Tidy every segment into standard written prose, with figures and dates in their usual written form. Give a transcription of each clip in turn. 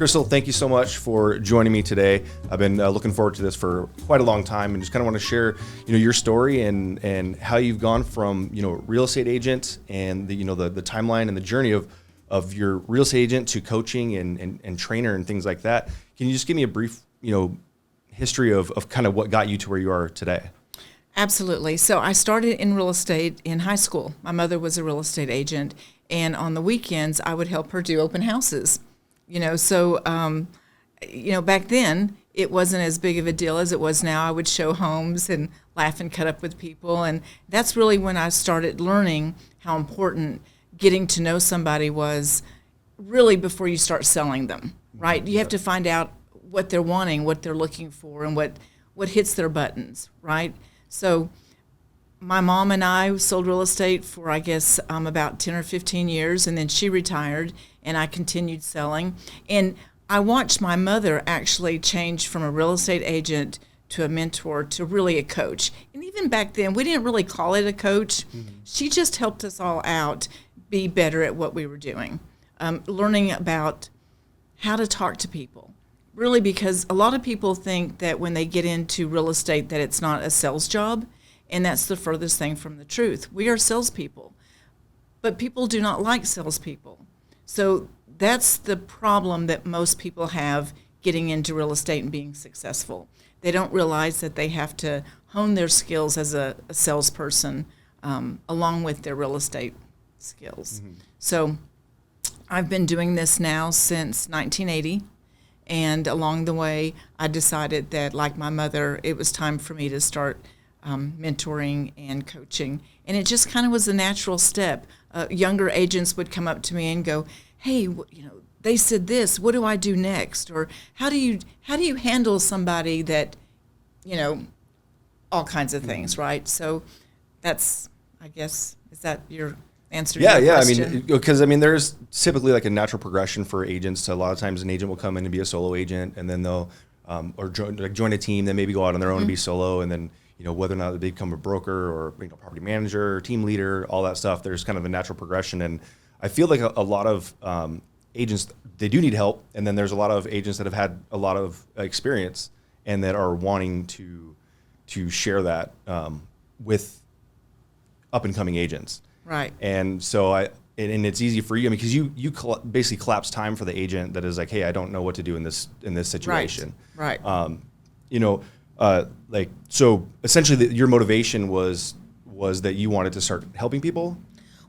Crystal, thank you so much for joining me today. I've been looking forward to this for quite a long time, and just kind of want to share, your story and how you've gone from, real estate agent and the timeline and the journey of your real estate agent to coaching and trainer and things like that. Can you just give me a brief, history of kind of what got you to where you are today? Absolutely. So I started in real estate in high school. My mother was a real estate agent, and on the weekends I would help her do open houses. Back then it wasn't as big of a deal as it was now. I would show homes and laugh and cut up with people, and that's really when I started learning how important getting to know somebody was, really before you start selling them, right? You have to find out what they're wanting, what they're looking for, and what hits their buttons, right? So my mom and I sold real estate for, I guess, about 10 or 15 years, and then she retired, and I continued selling. And I watched my mother actually change from a real estate agent to a mentor to really a coach. And even back then, we didn't really call it a coach. Mm-hmm. She just helped us all out be better at what we were doing, learning about how to talk to people. Really, because a lot of people think that when they get into real estate that it's not a sales job, and that's the furthest thing from the truth. We are salespeople, but people do not like salespeople. So that's the problem that most people have getting into real estate and being successful. They don't realize that they have to hone their skills as a salesperson along with their real estate skills. Mm-hmm. So I've been doing this now since 1980. And along the way, I decided that, like my mother, it was time for me to start mentoring and coaching. And it just kind of was a natural step. Younger agents would come up to me and go, hey, they said this, what do I do next? Or how do you handle somebody that, all kinds of things, right? So that's, I guess, is that your answer to your question? I mean, because there's typically like a natural progression for agents. So a lot of times an agent will come in and be a solo agent, and then they'll join a team, then maybe go out on their own and be solo, and then whether or not they become a broker or property manager, or team leader, all that stuff. There's kind of a natural progression, and I feel like a lot of agents, they do need help, and then there's a lot of agents that have had a lot of experience and that are wanting to share that with up and coming agents. Right. And so and it's easy for you, because you basically collapse time for the agent that is like, hey, I don't know what to do in this situation. Right. So essentially your motivation was that you wanted to start helping people?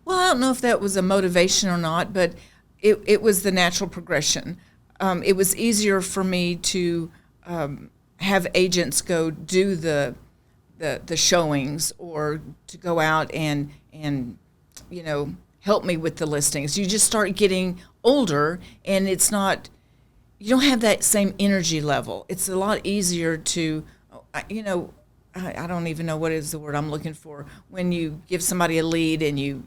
Well, I don't know if that was a motivation or not, but it was the natural progression. It was easier for me to have agents go do the showings, or to go out and help me with the listings. You just start getting older, and you don't have that same energy level. It's a lot easier to, I don't even know what is the word I'm looking for, when you give somebody a lead and you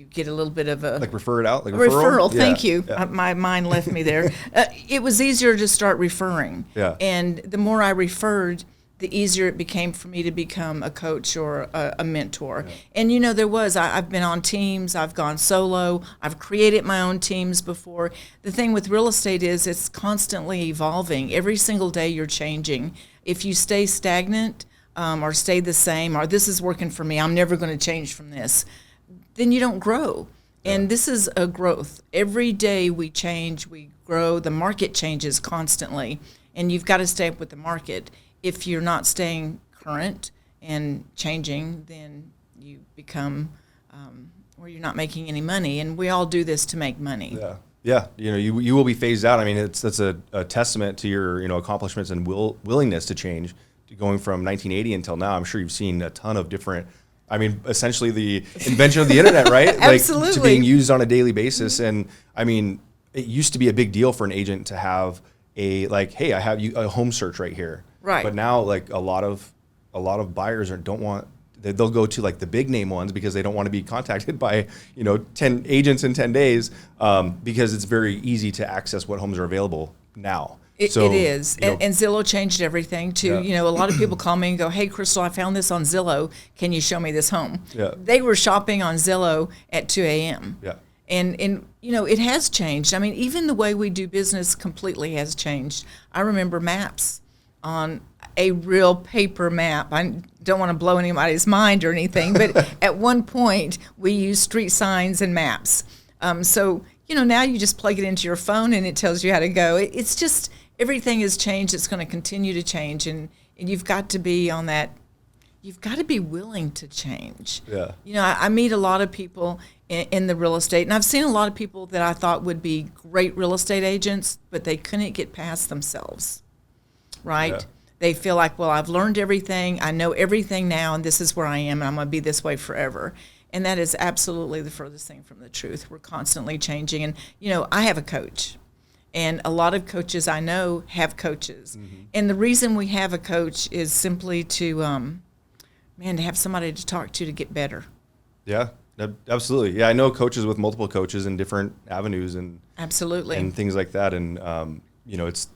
get a little bit of a... Like refer it out? Like referral, yeah. Thank you. Yeah. My mind left me there. It was easier to start referring. Yeah. And the more I referred, the easier it became for me to become a coach or a mentor. Yeah. And I've been on teams, I've gone solo, I've created my own teams before. The thing with real estate is it's constantly evolving. Every single day you're changing. If you stay stagnant or stay the same, or this is working for me, I'm never going to change from this, then you don't grow. Yeah. And this is a growth. Every day we change, we grow, the market changes constantly, and you've got to stay up with the market. If you're not staying current and changing, then you become where you're not making any money. And we all do this to make money. Yeah. You will be phased out. That's a testament to your accomplishments and willingness to change, going from 1980 until now. I'm sure you've seen a ton of different. Essentially the invention of the internet, right? Absolutely. Like, to being used on a daily basis. And it used to be a big deal for an agent to have hey, I have you a home search right here. Right. But now, a lot of buyers don't want. They'll go to the big name ones because they don't want to be contacted by 10 agents in 10 days, because it's very easy to access what homes are available now. It is. And Zillow changed everything too. Yeah. A lot of people call me and go, hey, Crystal, I found this on Zillow. Can you show me this home? Yeah. They were shopping on Zillow at 2 a.m. Yeah. And it has changed. I mean, even the way we do business completely has changed. I remember maps on a real paper map. I don't want to blow anybody's mind or anything, but at one point we used street signs and maps. So now you just plug it into your phone and it tells you how to go. It's just everything has changed. It's going to continue to change, and you've got to be on that. You've got to be willing to change. Yeah. I meet a lot of people in the real estate, and I've seen a lot of people that I thought would be great real estate agents, but they couldn't get past themselves, right? Yeah. They feel like, well, I've learned everything, I know everything now, and this is where I am, and I'm going to be this way forever. And that is absolutely the furthest thing from the truth. We're constantly changing. And, I have a coach, and a lot of coaches I know have coaches. Mm-hmm. And the reason we have a coach is simply to, to have somebody to talk to get better. Yeah, absolutely. Yeah, I know coaches with multiple coaches in different avenues and absolutely and things like that. And, it's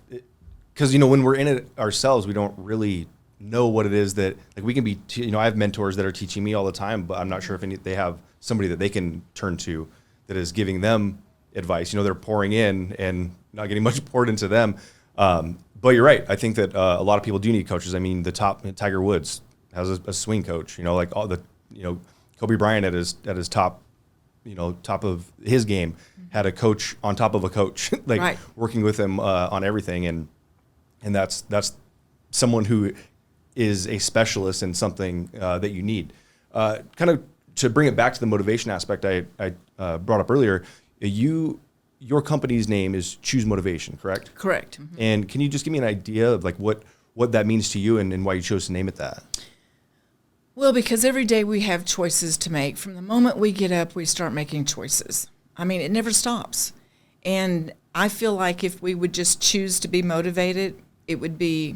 because, when we're in it ourselves, we don't really know what it is that, like, we can be, I have mentors that are teaching me all the time, but I'm not sure if they have somebody that they can turn to that is giving them advice. They're pouring in and not getting much poured into them. But you're right. I think that a lot of people do need coaches. I mean, the top Tiger Woods has a swing coach, like all the, Kobe Bryant at his top, top of his game had a coach on top of a coach, like right. working with him on everything. And that's someone who is a specialist in something that you need. Kind of to bring it back to the motivation aspect I brought up earlier, your company's name is Choose Motivation, correct? Correct. Mm-hmm. And can you just give me an idea of like what that means to you and why you chose to name it that? Well, because every day we have choices to make. From the moment we get up, we start making choices. I mean, it never stops. And I feel like if we would just choose to be motivated, it would be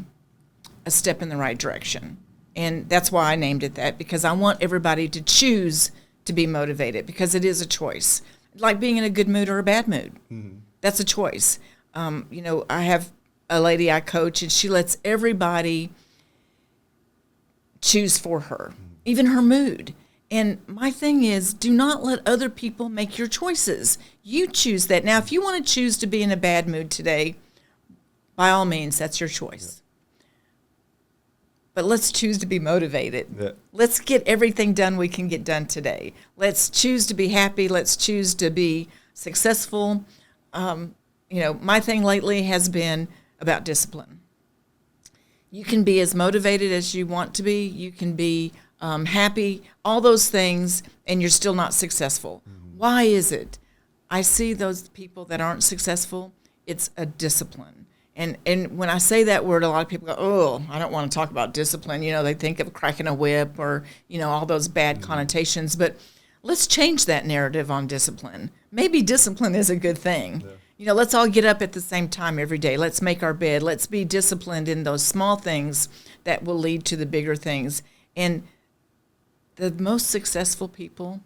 a step in the right direction. And that's why I named it that, because I want everybody to choose to be motivated, because it is a choice. Like being in a good mood or a bad mood. Mm-hmm. That's a choice. I have a lady I coach, and she lets everybody choose for her, even her mood. And my thing is, do not let other people make your choices. You choose that. Now, if you want to choose to be in a bad mood today, by all means, that's your choice. Yeah. But let's choose to be motivated. Yeah. Let's get everything done we can get done today. Let's choose to be happy. Let's choose to be successful. My thing lately has been about discipline. You can be as motivated as you want to be. You can be happy, all those things, and you're still not successful. Mm-hmm. Why is it? I see those people that aren't successful, it's a discipline. And when I say that word, a lot of people go, oh, I don't want to talk about discipline. They think of cracking a whip or, all those bad mm-hmm. connotations. But let's change that narrative on discipline. Maybe discipline is a good thing. Yeah. Let's all get up at the same time every day. Let's make our bed. Let's be disciplined in those small things that will lead to the bigger things. And the most successful people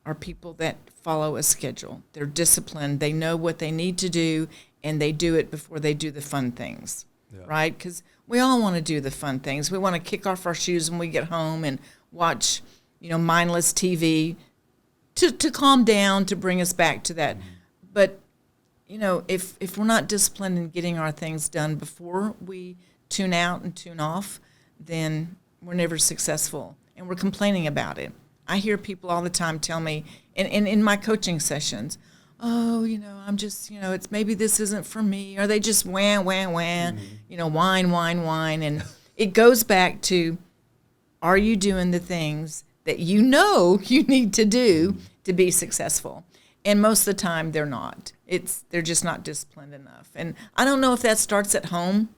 are people that follow a schedule. They're disciplined. They know what they need to do, and they do it before they do the fun things, yeah. right? Because we all want to do the fun things. We want to kick off our shoes when we get home and watch, mindless TV to calm down, to bring us back to that. Mm-hmm. But if we're not disciplined in getting our things done before we tune out and tune off, then we're never successful, and we're complaining about it. I hear people all the time tell me, and in my coaching sessions, oh, I'm just, it's maybe this isn't for me, or they just wham, mm-hmm. Whine. And it goes back to, are you doing the things that you need to do to be successful? And most of the time they're not. They're just not disciplined enough. And I don't know if that starts at home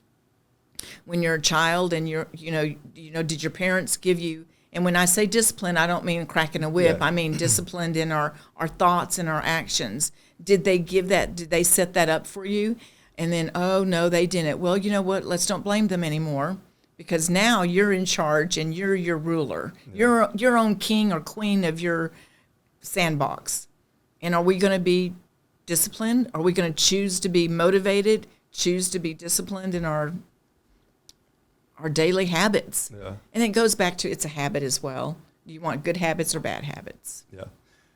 when you're a child and did your parents give you, and when I say discipline, I don't mean cracking a whip. Yeah. I mean disciplined in our thoughts and our actions. Did they give that? Did they set that up for you? And then, oh, no, they didn't. Well, you know what? Let's don't blame them anymore, because now you're in charge and you're your ruler. Yeah. You're your own king or queen of your sandbox. And are we going to be disciplined? Are we going to choose to be motivated, choose to be disciplined in our daily habits? Yeah. And it goes back to, it's a habit as well. Do you want good habits or bad habits? Yeah.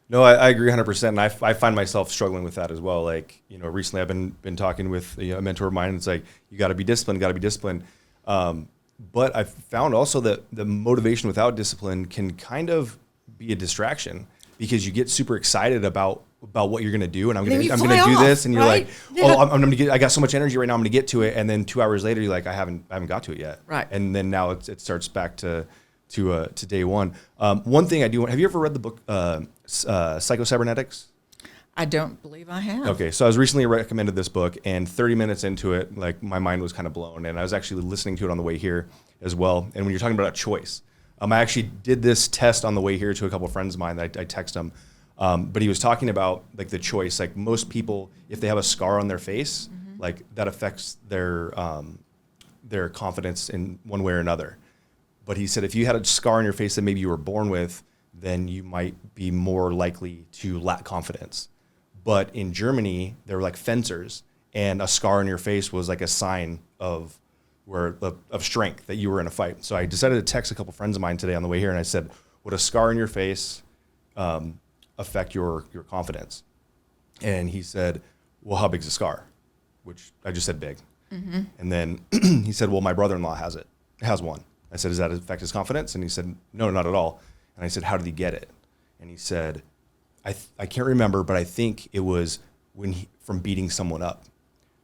No, I agree 100%. And I find myself struggling with that as well. Like, recently I've been talking with a mentor of mine. And it's like, you got to be disciplined, got to be disciplined. But I've found also that the motivation without discipline can kind of be a distraction because you get super excited about what you're going to do. And I'm going to do this. And you're right? like, oh, I'm going to I got so much energy right now. I'm going to get to it. And then 2 hours later, you're like, I haven't got to it yet. Right. And then now it starts back to day one. One thing I do want, have you ever read the book, Psycho-Cybernetics? I don't believe I have. Okay, so I was recently recommended this book, and 30 minutes into it, like my mind was kind of blown, and I was actually listening to it on the way here as well. And when you're talking about a choice, I actually did this test on the way here to a couple of friends of mine that I text them, but he was talking about like the choice. Like most people, if they have a scar on their face, like that affects their confidence in one way or another. But he said if you had a scar on your face that maybe you were born with, then you might be more likely to lack confidence. But in Germany, they were like fencers, and a scar on your face was like a sign of strength that you were in a fight. So I decided to text a couple friends of mine today on the way here, and I said, would a scar on your face affect your confidence? And he said, well, how big's a scar? Which I just said big. Mm-hmm. And then he said, well, my brother-in-law has one. I said, does that affect his confidence? And he said, no, not at all. And I said, how did he get it? And he said, I can't remember, but I think it was from beating someone up.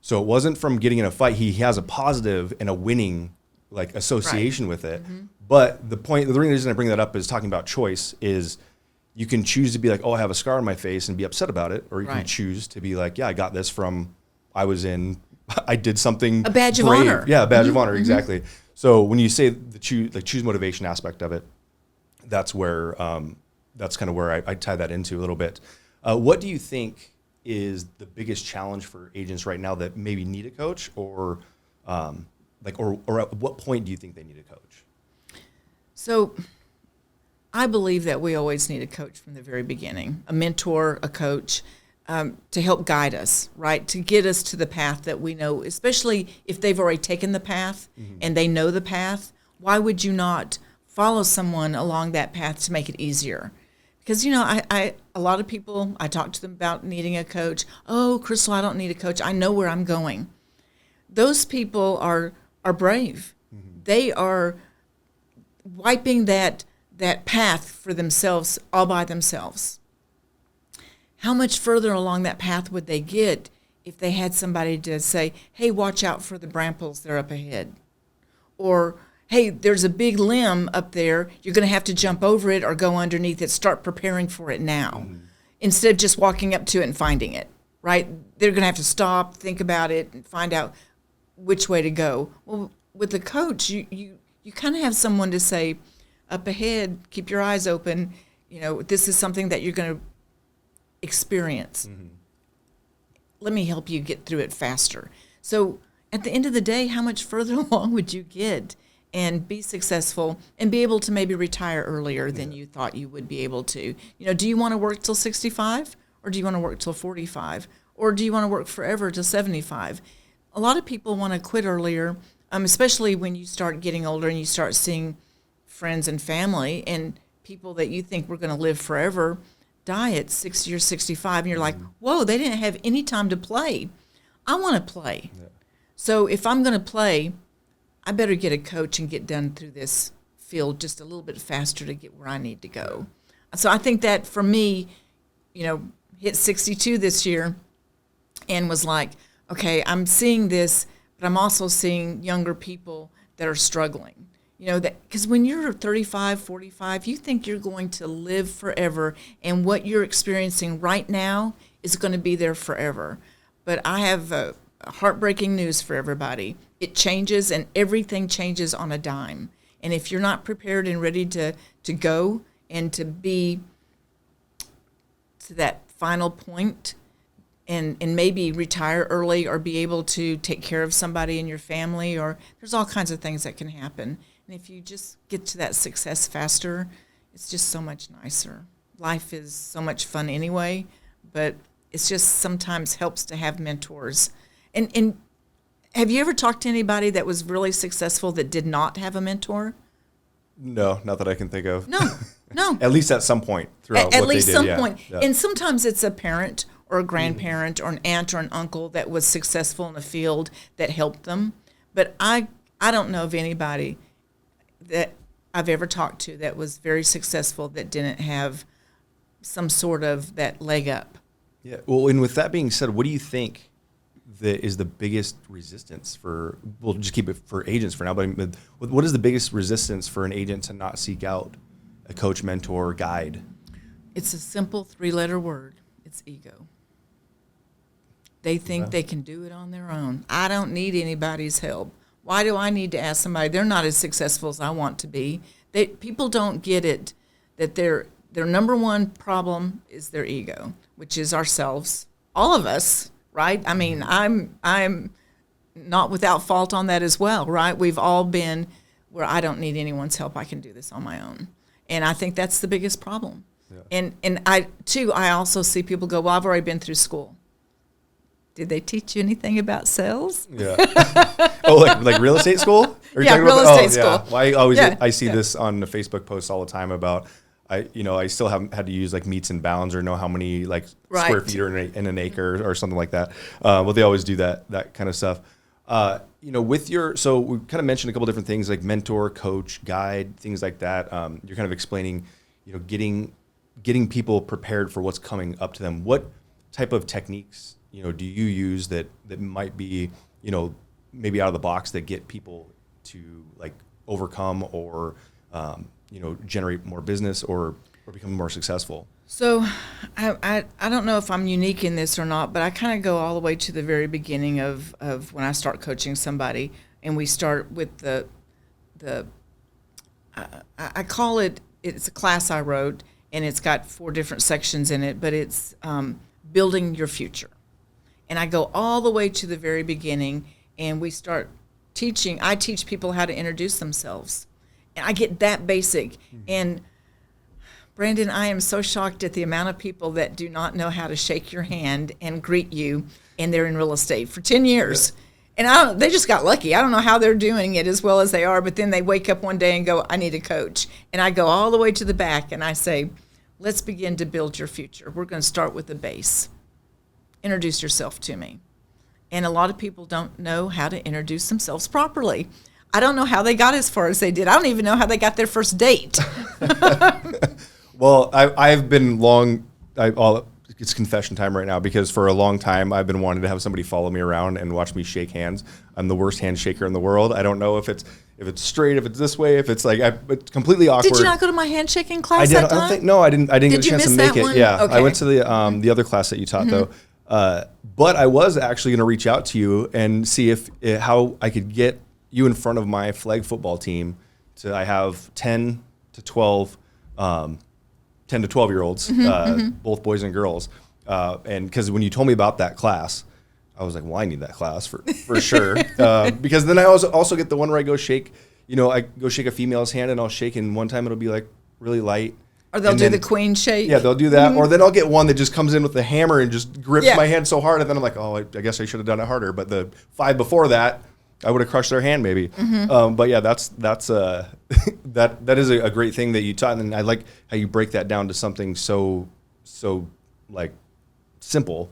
So it wasn't from getting in a fight. He has a positive and a winning like association with it. Mm-hmm. But the reason I bring that up is talking about choice is you can choose to be like, oh, I have a scar on my face and be upset about it. Or you can choose to be like, yeah, I got this from, I did something. A badge brave. of honor. Yeah, a badge of honor, exactly. So when you say the choose motivation aspect of it, that's where, that's kind of where I tie that into a little bit. What do you think is the biggest challenge for agents right now that maybe need a coach, or at what point do you think they need a coach? So I believe that we always need a coach from the very beginning, a mentor, a coach, to help guide us, right? To get us to the path that we know, especially if they've already taken the path and they know the path. Why would you not follow someone along that path to make it easier? Because, a lot of people, I talk to them about needing a coach. Oh, Crystal, I don't need a coach. I know where I'm going. Those people are brave. Mm-hmm. They are wiping that path for themselves all by themselves. How much further along that path would they get if they had somebody to say, hey, watch out for the brambles, they're up ahead? Or, hey, there's a big limb up there. You're going to have to jump over it or go underneath it. Start preparing for it now, instead of just walking up to it and finding it, right? They're going to have to stop, think about it, and find out which way to go. Well, with the coach, you kind of have someone to say, up ahead, keep your eyes open. This is something that you're going to experience. Mm-hmm. Let me help you get through it faster. So at the end of the day, how much further along would you get and be successful and be able to maybe retire earlier than you thought you would be able to? Do you want to work till 65, or do you want to work till 45, or do you want to work forever till 75? A lot of people want to quit earlier, especially when you start getting older and you start seeing friends and family and people that you think were going to live forever die at 60 or 65, and you're like, whoa, they didn't have any time to play. I want to play. Yeah. So if I'm going to play, I better get a coach and get done through this field just a little bit faster to get where I need to go. So I think that for me, hit 62 this year and was like, okay, I'm seeing this, but I'm also seeing younger people that are struggling. Because when you're 35, 45, you think you're going to live forever, and what you're experiencing right now is going to be there forever. But I have heartbreaking news for everybody. It changes, and everything changes on a dime. And if you're not prepared and ready to go and to be to that final point and maybe retire early or be able to take care of somebody in your family, or there's all kinds of things that can happen. And if you just get to that success faster, it's just so much nicer. Life is so much fun anyway, but it's just sometimes helps to have mentors. And have you ever talked to anybody that was really successful that did not have a mentor? No, not that I can think of. No. No. At least at some point throughout At what least they did. some Yeah. point. Yeah. And sometimes it's a parent or a grandparent or an aunt or an uncle that was successful in the field that helped them. But I don't know of anybody that I've ever talked to that was very successful that didn't have some sort of that leg up. Yeah. Well, and with that being said, what do you think that is the biggest resistance for, we'll just keep it for agents for now, but what is the biggest resistance for an agent to not seek out a coach, mentor, guide? It's a simple 3-letter word. It's ego. They think they can do it on their own. I don't need anybody's help. Why do I need to ask somebody? They're not as successful as I want to be. People don't get it that their number one problem is their ego, which is ourselves, all of us, right? I mean, I'm not without fault on that as well, right? We've all been where I don't need anyone's help. I can do this on my own. And I think that's the biggest problem. Yeah. And I also see people go, well, I've already been through school. Did they teach you anything about sales? Yeah. Oh, like real estate school? Yeah, real estate school. Yeah. Well, I see this on the Facebook posts all the time about, I still haven't had to use like meets and bounds or know how many like square feet are in an acre or something like that. Well, they always do that kind of stuff. So we kind of mentioned a couple different things like mentor, coach, guide, things like that. You're kind of explaining, getting people prepared for what's coming up to them. What type of techniques do you use that might be, maybe out of the box that get people to like overcome or, generate more business or become more successful? So I don't know if I'm unique in this or not, but I kind of go all the way to the very beginning of when I start coaching somebody, and we start with I call it's a class I wrote, and it's got 4 different sections in it, but it's building your future. And I go all the way to the very beginning, and we start teaching. I teach people how to introduce themselves. And I get that basic. Mm-hmm. And Brandon, I am so shocked at the amount of people that do not know how to shake your hand and greet you, and they're in real estate for 10 years. Yeah. And they just got lucky. I don't know how they're doing it as well as they are, but then they wake up one day and go, I need a coach. And I go all the way to the back, and I say, let's begin to build your future. We're going to start with the base. Introduce yourself to me. And a lot of people don't know how to introduce themselves properly. I don't know how they got as far as they did. I don't even know how they got their first date. Well, I've been it's confession time right now, because for a long time I've been wanting to have somebody follow me around and watch me shake hands. I'm the worst handshaker in the world. I don't know if it's straight, if it's this way, if it's like it's completely awkward. Did you not go to my handshaking class that time? I didn't get a chance to make it. One? Yeah, okay. I went to the other class that you taught though. But I was actually going to reach out to you and see how I could get you in front of my flag football team. I have 10 to 12 year olds, both boys and girls. And because when you told me about that class, I was like, well, I need that class for sure. Because then I also get the one where I go shake, I go shake a female's hand, and I'll shake, and one time it'll be like really light. Or they'll do the queen shake. Yeah, they'll do that. Mm-hmm. Or then I'll get one that just comes in with the hammer and just grips my hand so hard, and then I'm like, oh, I guess I should have done it harder. But the 5 before that, I would have crushed their hand maybe. Mm-hmm. But yeah, that's that is a great thing that you taught, and I like how you break that down to something so like simple.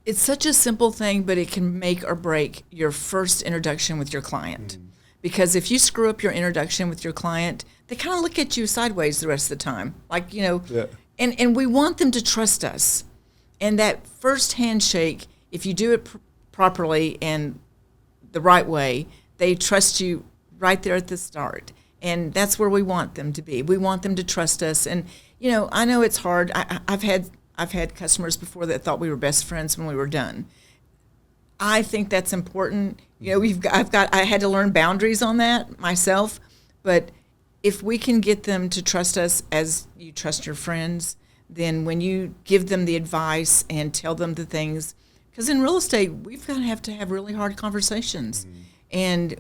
It's such a simple thing, but it can make or break your first introduction with your client. Mm-hmm. Because if you screw up your introduction with your client, they kind of look at you sideways the rest of the time. Like, and we want them to trust us. And that first handshake, if you do it properly and the right way, they trust you right there at the start. And that's where we want them to be. We want them to trust us. And, I know it's hard. I've had customers before that thought we were best friends when we were done. I think that's important. I had to learn boundaries on that myself, but if we can get them to trust us as you trust your friends, then when you give them the advice and tell them the things, because in real estate, we've got to have really hard conversations. Mm-hmm. And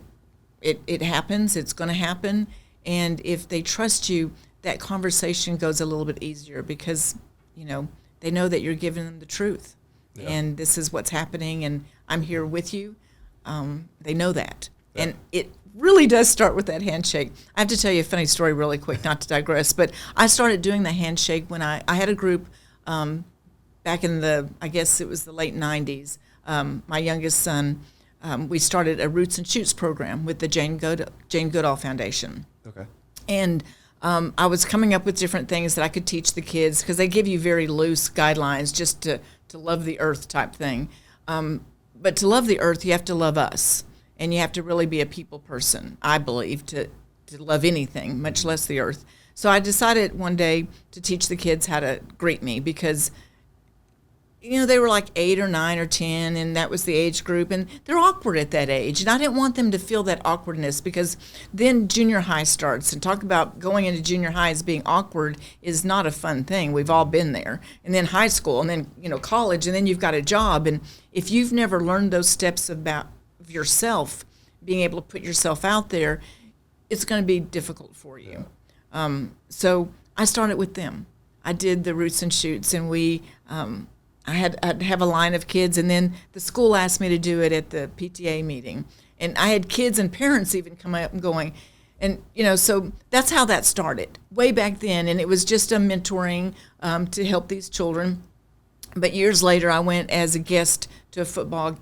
it happens, it's going to happen. And if they trust you, that conversation goes a little bit easier because, they know that you're giving them the truth. Yeah. And this is what's happening, and I'm here with you. They know that. Yeah. And really does start with that handshake. I have to tell you a funny story really quick, not to digress, but I started doing the handshake when I had a group back in I guess it was the late 90s. My youngest son, we started a Roots and Shoots program with the Jane Goodall Foundation. Okay. And I was coming up with different things that I could teach the kids because they give you very loose guidelines just to love the earth type thing. But to love the earth, you have to love us. And you have to really be a people person, I believe, to love anything, much less the earth. So I decided one day to teach the kids how to greet me because, they were like 8 or 9 or 10, and that was the age group, and they're awkward at that age. And I didn't want them to feel that awkwardness because then junior high starts. And talk about going into junior high as being awkward is not a fun thing. We've all been there. And then high school, and then, college, and then you've got a job. And if you've never learned those steps about yourself, being able to put yourself out there, it's going to be difficult for you. So I started with them. I did the Roots and Shoots, and I'd have a line of kids, and then the school asked me to do it at the PTA meeting. And I had kids and parents even come up and going. And, so that's how that started way back then. And it was just a mentoring to help these children. But years later, I went as a guest to a football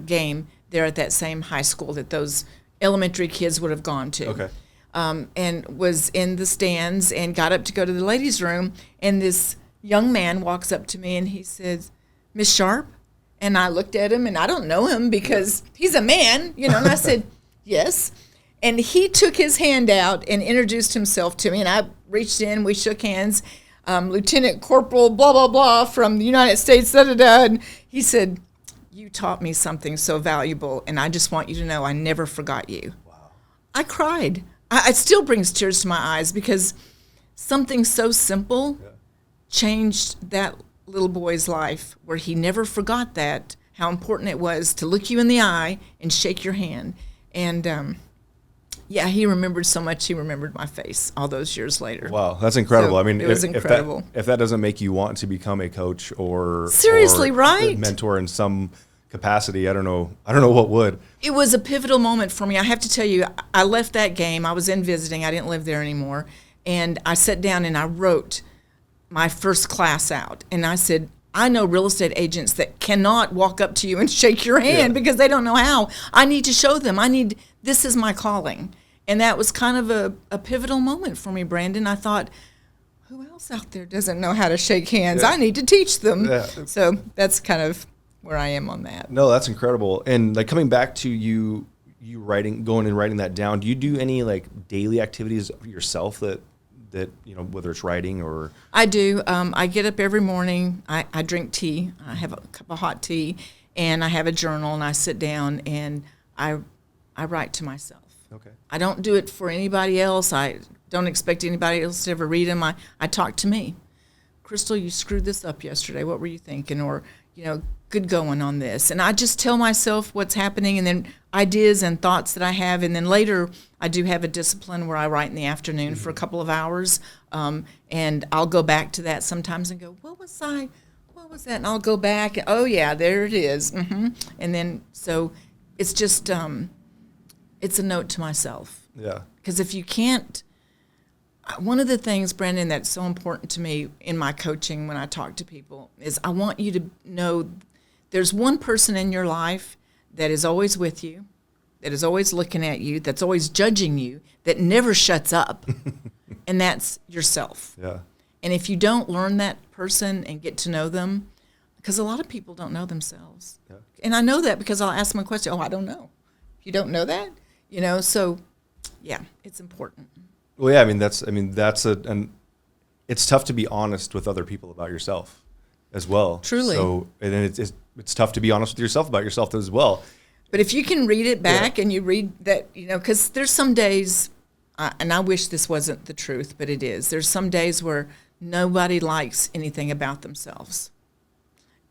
game there at that same high school that those elementary kids would have gone to. Okay. And was in the stands and got up to go to the ladies' room, and this young man walks up to me and he says, "Miss Sharp?" And I looked at him, and I don't know him because he's a man, and I said, "Yes." And he took his hand out and introduced himself to me, and I reached in, we shook hands, Lieutenant Corporal blah, blah, blah from the United States, da-da-da, and he said, "You taught me something so valuable, and I just want you to know I never forgot you." Wow. I cried. It still brings tears to my eyes because something so simple changed that little boy's life where he never forgot that, how important it was to look you in the eye and shake your hand. And, he remembered so much. He remembered my face all those years later. Wow, that's incredible. So I mean, it was incredible. If that doesn't make you want to become a coach or seriously, right? A mentor in some capacity, I don't know what would. It was a pivotal moment for me. I have to tell you, I left that game. I was in visiting. I didn't live there anymore. And I sat down and I wrote my first class out. And I said, I know real estate agents that cannot walk up to you and shake your hand because they don't know how. I need to show them. This is my calling. And that was kind of a pivotal moment for me, Brandon. I thought, who else out there doesn't know how to shake hands? I need to teach them. Yeah. So that's kind of where I am on that. No, that's incredible. And like coming back to you going and writing that down, do you do any like daily activities yourself that whether it's writing or? I do. I get up every morning. I drink tea. I have a cup of hot tea, and I have a journal, and I sit down and I write to myself. Okay. I don't do it for anybody else. I don't expect anybody else to ever read them. I talk to me. Crystal, you screwed this up yesterday. What were you thinking? Or, good going on this. And I just tell myself what's happening, and then ideas and thoughts that I have. And then later, I do have a discipline where I write in the afternoon for a couple of hours. And I'll go back to that sometimes and go, what was that? And I'll go back. And, oh, yeah, there it is. Mm-hmm. And then, so it's just, it's a note to myself. Yeah. Because if you can't, one of the things, Brandon, that's so important to me in my coaching when I talk to people is I want you to know there's one person in your life that is always with you, that is always looking at you, that's always judging you, that never shuts up, and that's yourself. Yeah. And if you don't learn that person and get to know them, because a lot of people don't know themselves. Yeah. And I know that because I'll ask them a question, I don't know. You don't know that? So, yeah, it's important. Well, yeah, it's tough to be honest with other people about yourself as well. Truly. So, and it's tough to be honest with yourself about yourself as well. But if you can read it back and you read that, because there's some days, and I wish this wasn't the truth, but it is. There's some days where nobody likes anything about themselves.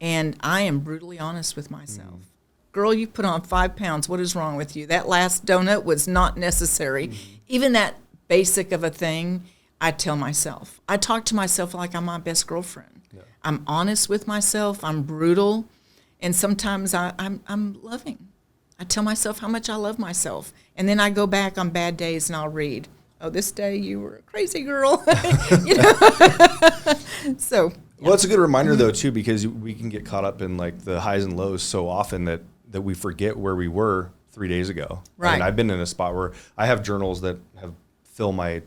And I am brutally honest with myself. Mm. Girl, you put on 5 pounds. What is wrong with you? That last donut was not necessary. Mm-hmm. Even that basic of a thing, I tell myself. I talk to myself like I'm my best girlfriend. Yeah. I'm honest with myself. I'm brutal. And sometimes I'm loving. I tell myself how much I love myself. And then I go back on bad days and I'll read, oh, this day you were a crazy girl. You know? So. Well, it's a good reminder though too, because we can get caught up in like the highs and lows so often that we forget where we were 3 days ago. Right. I mean, I've been in a spot where I have journals that have fill my.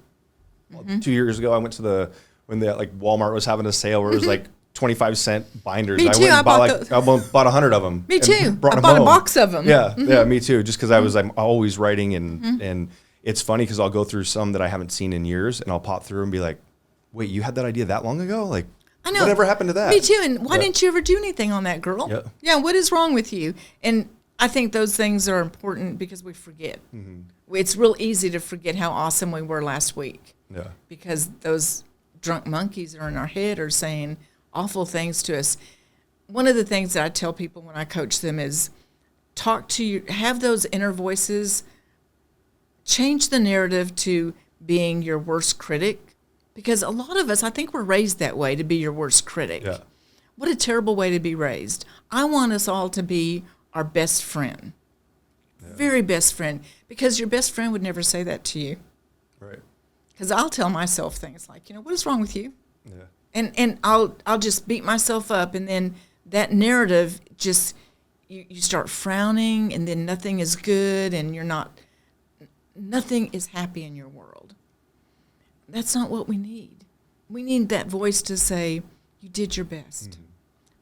2 years ago, I went to when like Walmart was having a sale where it was like 25-cent binders. Me too. I went and bought 100 of them. Me too. Brought I them bought home. a box of them. Yeah, yeah, me too. Just because I'm always writing and it's funny because I'll go through some that I haven't seen in years and I'll pop through and be like, wait, you had that idea that long ago? Like, I know. Whatever happened to that? Me too. And why didn't you ever do anything on that, girl? Yeah. Yeah. What is wrong with you? And I think those things are important because we forget. It's real easy to forget how awesome we were last week. Yeah. Because those drunk monkeys are in our head are saying awful things to us. One of the things that I tell people when I coach them is have those inner voices, change the narrative to being your worst critic. Because a lot of us, I think we're raised that way, to be your worst critic. Yeah. What a terrible way to be raised. I want us all to be our best friend. Yeah. Very best friend. Because your best friend would never say that to you. Right. Because I'll tell myself things like, what is wrong with you? Yeah. And I'll just beat myself up, and then that narrative just, you start frowning, and then nothing is good, and nothing is happy in your world. That's not what we need. We need that voice to say, you did your best.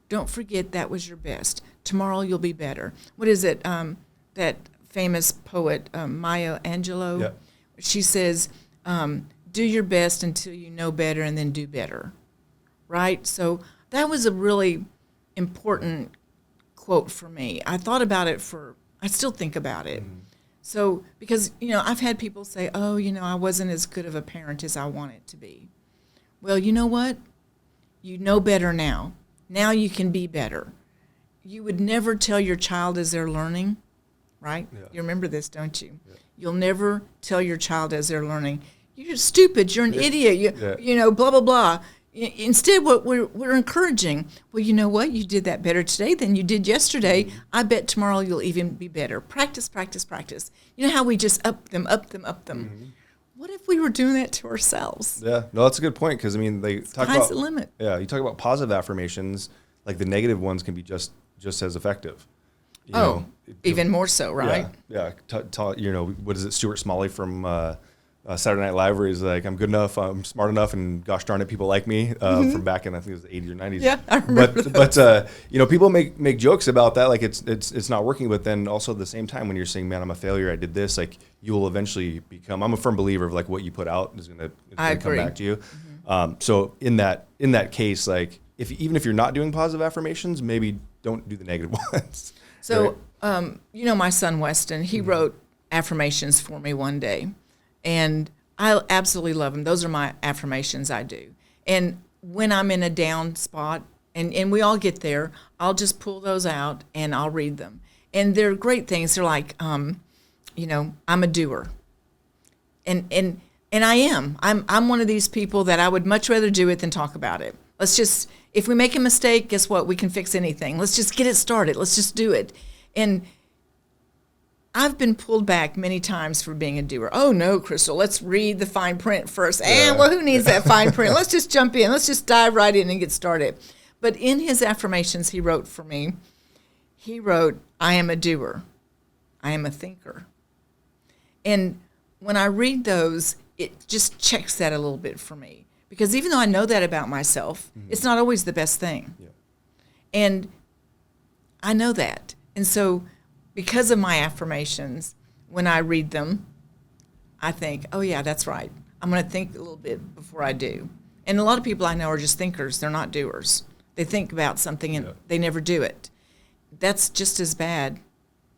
Don't forget that was your best. Tomorrow you'll be better. What is it? That famous poet, Maya Angelou, Yeah. she says, do your best until you know better and then do better. Right? So that was a really important quote for me. I thought about it I still think about it. So, because, I've had people say, oh, I wasn't as good of a parent as I wanted to be. Well, you know what? You know better now. Now you can be better. You would never tell your child as they're learning, right? Yeah. You remember this, don't you? Yeah. You'll never tell your child as they're learning, you're stupid, you're an idiot, blah, blah, blah. Instead, what we're encouraging, well, you know what? You did that better today than you did yesterday. I bet tomorrow you'll even be better. Practice, practice, practice. You know how we just up them. What if we were doing that to ourselves? Yeah, no, that's a good point because they talk about the limit. Yeah, you talk about positive affirmations, like the negative ones can be just as effective. Even more so, right? Yeah. What is it? Stuart Smalley from Saturday Night Live, where he's like, "I'm good enough, I'm smart enough, and gosh darn it, people like me." From back in, I think it was the 80s or 90s. Yeah, I remember. But people make jokes about that, like it's not working. But then also at the same time, when you're saying, "Man, I'm a failure. I did this," like you will eventually become. I'm a firm believer of like what you put out is going to come back to you. So in that case, like even if you're not doing positive affirmations, maybe don't do the negative ones. So right? My son Weston, he wrote affirmations for me one day. And I absolutely love them. Those are my affirmations I do. And when I'm in a down spot, and we all get there, I'll just pull those out and I'll read them. And they're great things. They're like, I'm a doer. And I am. I'm one of these people that I would much rather do it than talk about it. If we make a mistake, guess what? We can fix anything. Let's just get it started. Let's just do it. And I've been pulled back many times for being a doer. Oh, no, Crystal, let's read the fine print first. Who needs that fine print? Let's just jump in. Let's just dive right in and get started. But in his affirmations he wrote for me, he wrote, I am a doer. I am a thinker. And when I read those, it just checks that a little bit for me. Because even though I know that about myself, it's not always the best thing. Yeah. And I know that. And so because of my affirmations, when I read them, I think, oh, yeah, that's right. I'm going to think a little bit before I do. And a lot of people I know are just thinkers. They're not doers. They think about something and they never do it. That's just as bad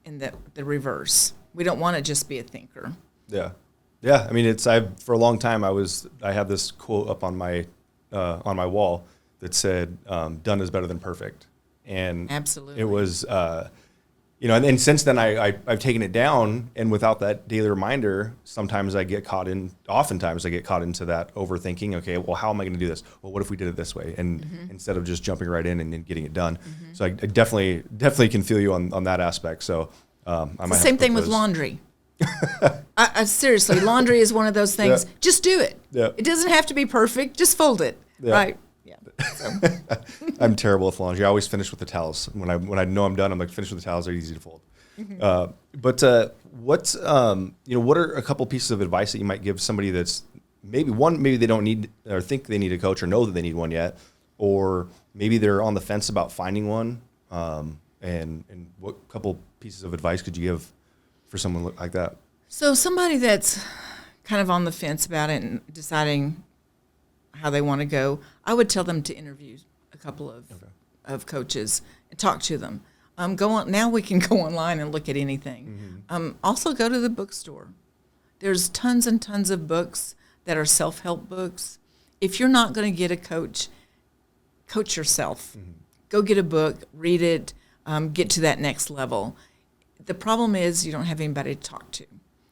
in the reverse. We don't want to just be a thinker. Yeah. Yeah. I mean, for a long time, I had this quote up on my wall that said, done is better than perfect. And absolutely. It was, and since then I've taken it down, and without that daily reminder, oftentimes I get caught into that overthinking. Okay, well, how am I going to do this? Well, what if we did it this way? And instead of just jumping right in and getting it done. So I definitely can feel you on that aspect. So it's the same thing with laundry. I seriously, laundry is one of those things. Yeah. Just do it. Yeah. It doesn't have to be perfect. Just fold it. Yeah. Right. Yeah. So. I'm terrible with laundry. I always finish with the towels. When I know I'm done, I'm like, finish with the towels. They're easy to fold. What what are a couple pieces of advice that you might give somebody that's maybe they don't need or think they need a coach or know that they need one yet, or maybe they're on the fence about finding one, and what couple pieces of advice could you give for someone like that? So somebody that's kind of on the fence about it and deciding how they want to go, I would tell them to interview a couple of coaches and talk to them. Go on now. We can go online and look at anything. Also, go to the bookstore. There's tons and tons of books that are self-help books. If you're not going to get a coach, coach yourself. Go get a book, read it, get to that next level. The problem is you don't have anybody to talk to.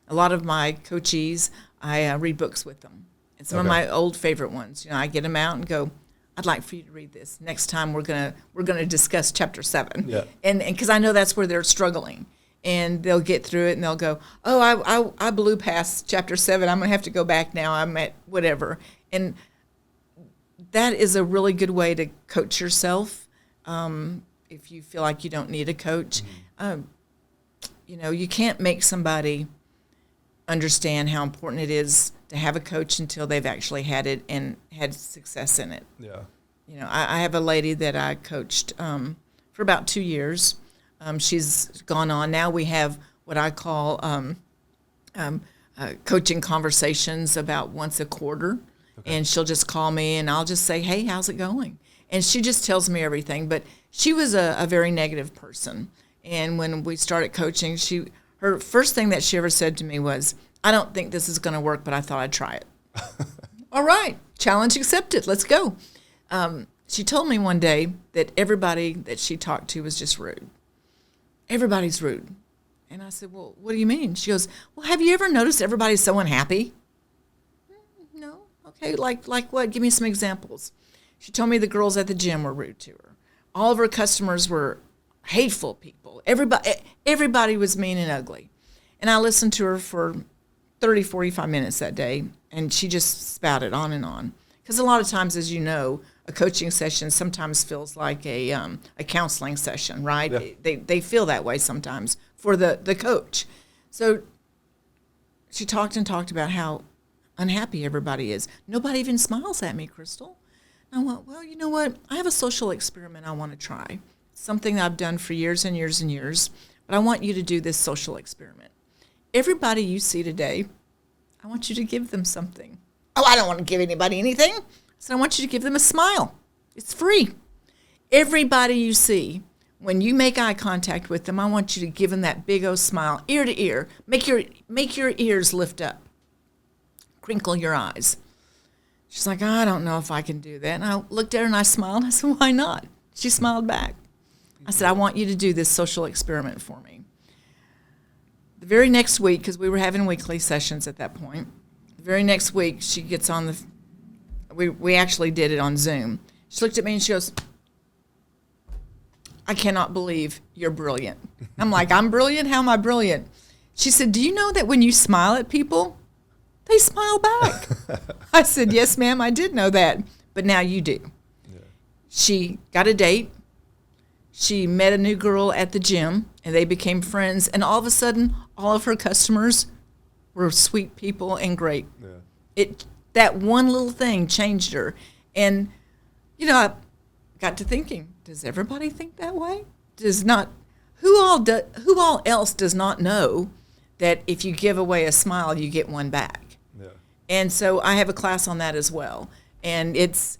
A lot of my coachees, I read books with them. And some of my old favorite ones, I get them out and go, I'd like for you to read this. Next time we're gonna discuss chapter 7. Yeah. And because I know that's where they're struggling. And they'll get through it and they'll go, oh, I blew past chapter 7. I'm gonna have to go back now. I'm at whatever. And that is a really good way to coach yourself. If you feel like you don't need a coach, you can't make somebody understand how important it is to have a coach until they've actually had it and had success in it. Yeah. I have a lady that I coached for about 2 years. She's gone on. Now we have what I call coaching conversations about once a quarter. Okay. And she'll just call me and I'll just say, hey, how's it going? And she just tells me everything. But she was a very negative person. And when we started coaching, her first thing that she ever said to me was, I don't think this is going to work, but I thought I'd try it. All right, challenge accepted. Let's go. She told me one day that everybody that she talked to was just rude. Everybody's rude. And I said, well, what do you mean? She goes, well, have you ever noticed everybody's so unhappy? No. Okay, like what? Give me some examples. She told me the girls at the gym were rude to her. All of her customers were hateful people. Everybody was mean and ugly. And I listened to her for 30, 45 minutes that day, and she just spouted on and on. Because a lot of times, as you know, a coaching session sometimes feels like a counseling session, right? Yeah. They feel that way sometimes for the coach. So she talked about how unhappy everybody is. Nobody even smiles at me, Crystal. And I went, well, you know what? I have a social experiment I want to try. Something that I've done for years and years and years. But I want you to do this social experiment. Everybody you see today, I want you to give them something. Oh, I don't want to give anybody anything. So I want you to give them a smile. It's free. Everybody you see, when you make eye contact with them, I want you to give them that big old smile, ear to ear. Make your ears lift up. Crinkle your eyes. She's like, I don't know if I can do that. And I looked at her and I smiled. I said, why not? She smiled back. I said, I want you to do this social experiment for me. The very next week, because we were having weekly sessions at that point, the very next week she gets on we actually did it on Zoom. She looked at me and she goes, I cannot believe you're brilliant. I'm like, I'm brilliant? How am I brilliant? She said, do you know that when you smile at people, they smile back? I said, yes, ma'am, I did know that. But now you do. Yeah. She got a date. She met a new girl at the gym, and they became friends. And all of a sudden, all of her customers were sweet people and great. Yeah. That one little thing changed her. And, I got to thinking, does everybody think that way? Who all else does not know that if you give away a smile, you get one back? Yeah. And so I have a class on that as well. And it's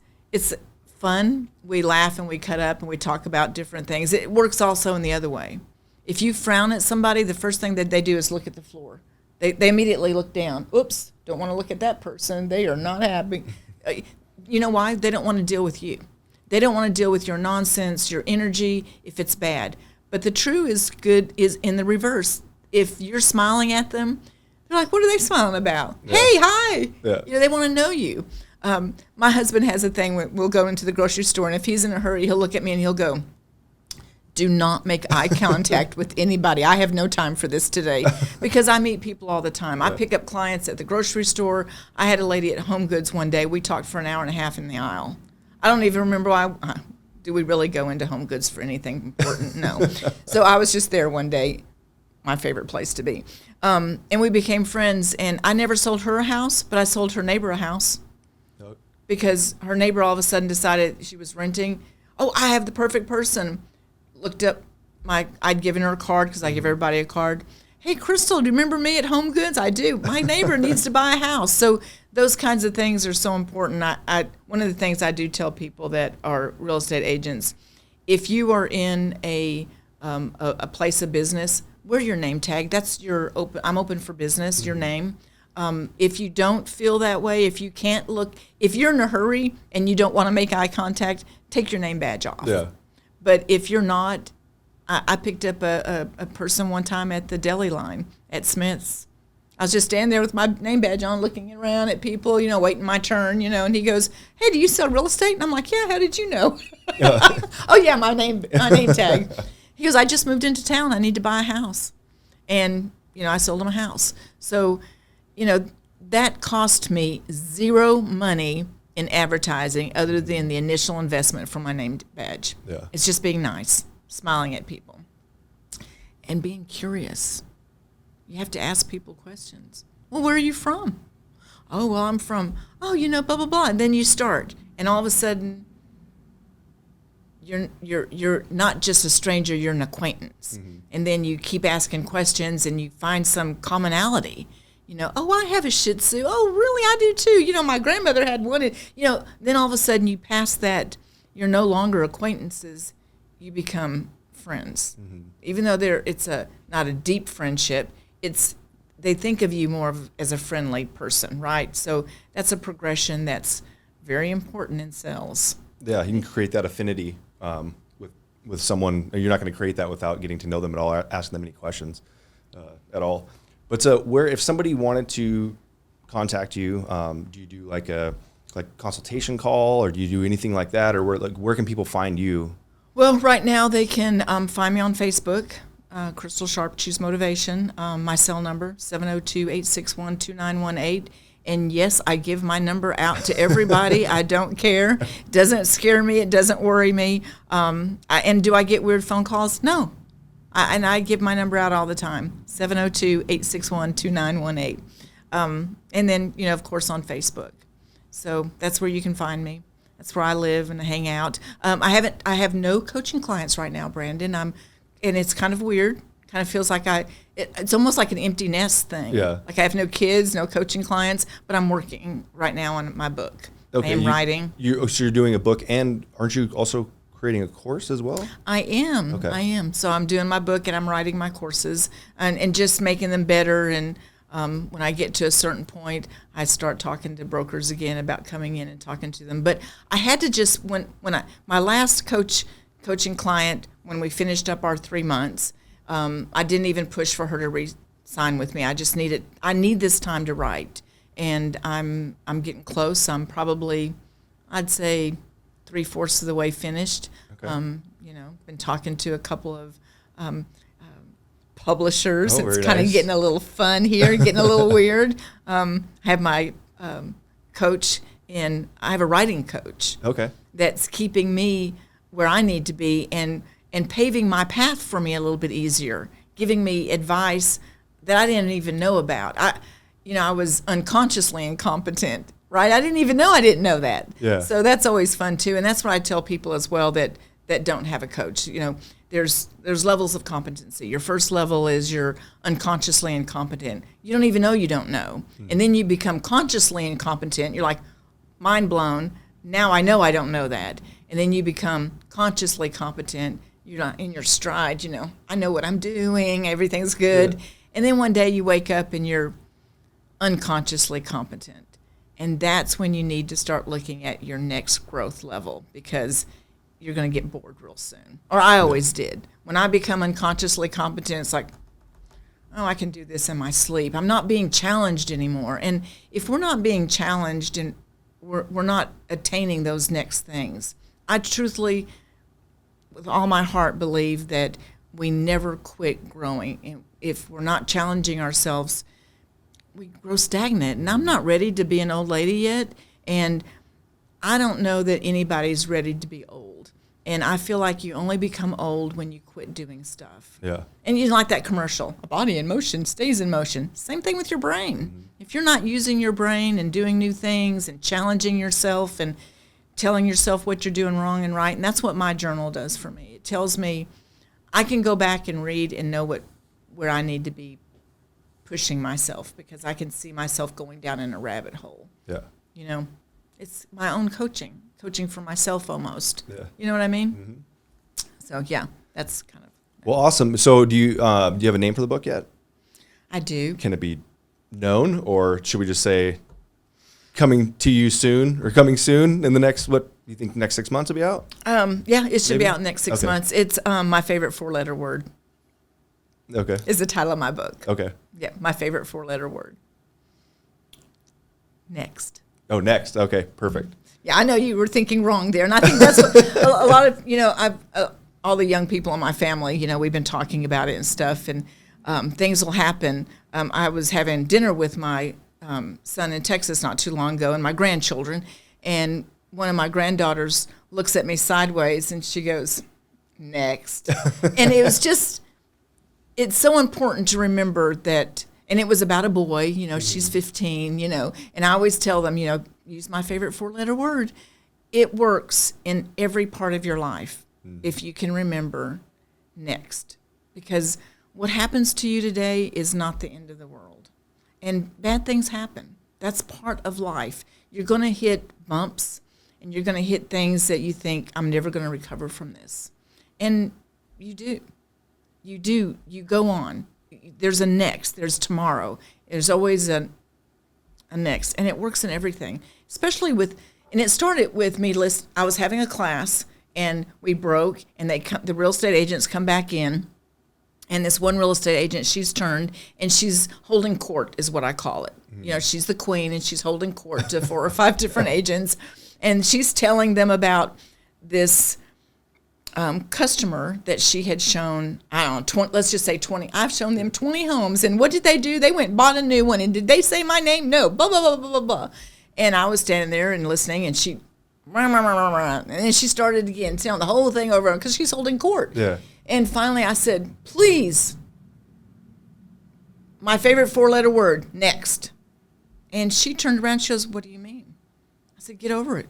fun. We laugh and we cut up and we talk about different things. It works also in the other way. If you frown at somebody, the first thing that they do is look at the floor. They immediately look down. Oops, don't want to look at that person. They are not happy. You know why? They don't want to deal with you. They don't want to deal with your nonsense, your energy, if it's bad. But the true is good is in the reverse. If you're smiling at them, they're like, what are they smiling about? Yeah. Hey, hi. Yeah. They want to know you. My husband has a thing where we'll go into the grocery store, and if he's in a hurry, he'll look at me and he'll go, do not make eye contact with anybody. I have no time for this today because I meet people all the time. I pick up clients at the grocery store. I had a lady at Home Goods one day. We talked for an hour and a half in the aisle. I don't even remember why. Do we really go into Home Goods for anything important? No. So I was just there one day, my favorite place to be. And we became friends, and I never sold her a house, but I sold her neighbor a house because her neighbor all of a sudden decided she was renting. Oh, I have the perfect person. Looked up I'd given her a card because I give everybody a card. Hey, Crystal, do you remember me at Home Goods? I do. My neighbor needs to buy a house. So those kinds of things are so important. One of the things I do tell people that are real estate agents, if you are in a place of business, wear your name tag. That's your open. I'm open for business. Your name. If you don't feel that way, if you can't look, if you're in a hurry and you don't want to make eye contact, take your name badge off. Yeah. But if you're not, I picked up a person one time at the deli line at Smith's. I was just standing there with my name badge on, looking around at people, waiting my turn, and he goes, "Hey, do you sell real estate?" And I'm like, "Yeah, how did you know?" "Oh, yeah, my name tag." He goes, "I just moved into town. I need to buy a house." And, I sold him a house. So, that cost me zero money in advertising other than the initial investment from my name badge. Yeah. It's just being nice, smiling at people, and being curious. You have to ask people questions. Well, where are you from? Oh, well, I'm from, blah, blah, blah. And then you start, and all of a sudden, you're not just a stranger, you're an acquaintance. Mm-hmm. And then you keep asking questions, and you find some commonality. Oh, I have a Shih Tzu. Oh, really? I do too. My grandmother had one. Then all of a sudden you pass that. You're no longer acquaintances. You become friends. Mm-hmm. Even though it's not a deep friendship, they think of you more as a friendly person, right? So that's a progression that's very important in sales. Yeah, you can create that affinity with someone. You're not going to create that without getting to know them at all, asking them any questions at all. But if somebody wanted to contact you, do you do like a consultation call, or do you do anything like that, or where can people find you? Well, right now they can find me on Facebook, Crystal Sharp, Choose Motivation. My cell number 702-861-2918. And yes, I give my number out to everybody. I don't care. It doesn't scare me. It doesn't worry me. And do I get weird phone calls? No. I give my number out all the time, 702-861-2918. And then, of course, on Facebook. So that's where you can find me. That's where I live and hang out. I have no coaching clients right now, Brandon. And it's kind of weird. Kind of feels like it's almost like an empty nest thing. Yeah. Like I have no kids, no coaching clients, but I'm working right now on my book. Okay. I am writing. So you're doing a book, and aren't you also creating a course as well? I am. Okay. I am. So I'm doing my book and I'm writing my courses and just making them better. And when I get to a certain point, I start talking to brokers again about coming in and talking to them. But I had to just, my last coaching client, when we finished up our 3 months, I didn't even push for her to re-sign with me. I need this time to write. And I'm getting close. I'm probably, I'd say, 3/4 of the way finished. Okay. Been talking to a couple of publishers. Oh, it's very kind of nice. getting a little fun here, getting a little weird. I have my coach I have a writing coach. Okay. That's keeping me where I need to be and paving my path for me a little bit easier, giving me advice that I didn't even know about. I was unconsciously incompetent. Right, I didn't even know I didn't know that. Yeah. So that's always fun too, and that's what I tell people as well that don't have a coach. There's levels of competency. Your first level is you're unconsciously incompetent. You don't even know you don't know, and then you become consciously incompetent. You're like, mind blown. Now I know I don't know that, and then you become consciously competent. You're not in your stride. I know what I'm doing. Everything's good, Yeah. And then one day you wake up and you're unconsciously competent. And that's when you need to start looking at your next growth level, because you're going to get bored real soon. Or I always did. When I become unconsciously competent, it's like, oh, I can do this in my sleep. I'm not being challenged anymore. And if we're not being challenged and we're not attaining those next things, I truthfully, with all my heart believe that we never quit growing. And if we're not challenging ourselves, we grow stagnant. And I'm not ready to be an old lady yet. And I don't know that anybody's ready to be old. And I feel like you only become old when you quit doing stuff. Yeah. And you like that commercial, a body in motion stays in motion. Same thing with your brain. If you're not using your brain and doing new things and challenging yourself and telling yourself what you're doing wrong and right, and that's what my journal does for me. It tells me I can go back and read and know where I need to be pushing myself, because I can see myself going down in a rabbit hole. Yeah. You know, it's my own coaching for myself almost. Yeah. You know what I mean? So yeah, that's kind of. Well, awesome. So do you have a name for the book yet? I do. Can it be known, or should we just say coming to you soon, or coming soon in the next, what do you think, next 6 months will be out? Yeah, it should Maybe? be out next 6 months. It's my favorite 4-letter word. Okay. Is the title of my book. Okay. Yeah, my favorite 4-letter word. Next. Oh, next. Okay, perfect. Yeah, I know you were thinking wrong there, and I think that's what a lot of, all the young people in my family, we've been talking about it and stuff, and things will happen. I was having dinner with my son in Texas not too long ago, and my grandchildren, and one of my granddaughters looks at me sideways, and she goes, next. And it was just, it's so important to remember that. And it was about a boy, she's 15, and I always tell them, use my favorite 4-letter word. It works in every part of your life if you can remember next. Because what happens to you today is not the end of the world. And bad things happen. That's part of life. You're going to hit bumps, and you're going to hit things that you think, I'm never going to recover from this. And you do. You do. You go on. There's a next, there's tomorrow. There's always a next. And it works in everything, especially and it started with me, I was having a class, and we broke, and the real estate agents come back in, and this one real estate agent, she's turned, and she's holding court is what I call it. She's the queen, and she's holding court to 4 or 5 different agents, and she's telling them about this customer that she had shown, I don't know, let's just say 20. I've shown them 20 homes, and what did they do? They went and bought a new one, and did they say my name? No, blah, blah, blah, blah, blah, blah. And I was standing there and listening, and she, and then she started again, telling the whole thing over, because she's holding court. Yeah. And finally I said, please, my favorite 4-letter word, next. And she turned around, she goes, what do you mean? I said, get over it.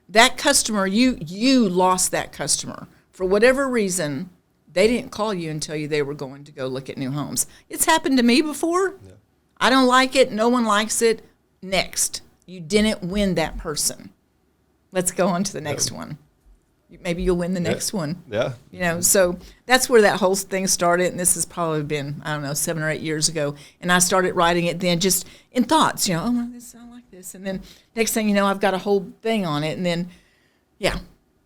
That customer, you lost that customer. For whatever reason, they didn't call you and tell you they were going to go look at new homes. It's happened to me before. Yeah. I don't like it. No one likes it. Next. You didn't win that person. Let's go on to the next one. Maybe you'll win the next one. Yeah. So that's where that whole thing started, and this has probably been, 7 or 8 years ago. And I started writing it then just in thoughts, oh, well, this, I like this. And then next thing you know, I've got a whole thing on it. And then, yeah.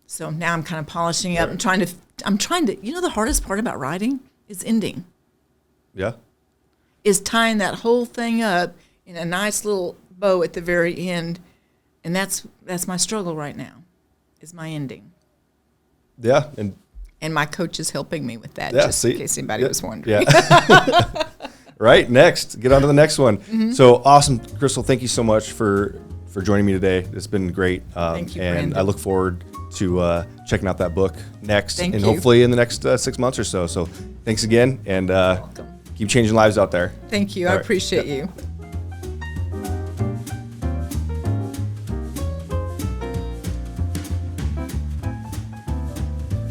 So now I'm kind of polishing up and trying to, the hardest part about writing is ending. Yeah. Is tying that whole thing up in a nice little bow at the very end. And that's my struggle right now, is my ending. Yeah. And my coach is helping me with that, in case anybody was wondering. Yeah. Right, next. Get on to the next one. So awesome, Crystal. Thank you so much for joining me today. It's been great. Thank you, and Brandon. I look forward to checking out that book next. Thank and you. hopefully in the next 6 months or so. So thanks again, and Welcome. keep changing lives out there. Thank you. All I right. appreciate you.